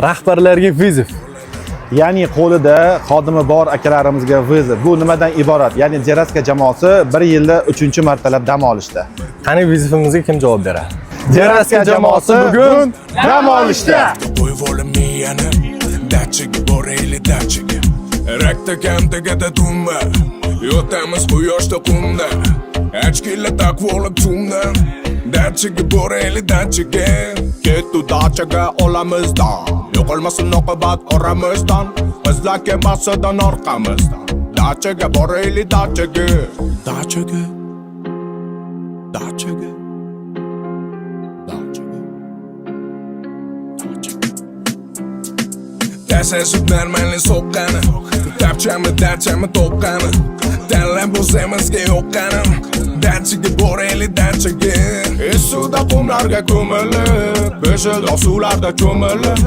Rahbarlarga vizit. Ya'ni qo'lida xodimi bor akalarimizga vizit. Bu nimadan iborat? Ya'ni Jeraska jamoasi 1 yilda 3-martalab dam olishdi. Qani vizifimizga kim javob beradi? Jeraska jamoasi bugun dam olishda. Dachiga borayli dachiga. Rakta kamtagada tumba. Yotamiz quyoshda qumda. Achkilla taqvolib chumdan. Dachiga borayli dachiga. Kettu dachiga olamizdan. Yo'qolmasin oqibat oramizdan. Bizlar kelmasidan orqamizdan. Dachiga borayli dachiga. Dachiga. Dachiga. Dasa supermenli soqqani. Tapchami dachami to'qqani. Tanlab o'zimizga yo'qqani. Dachiga borayli dachiga. Suvda qumlarga ko'milib, beshildoq suvlarda cho'milib.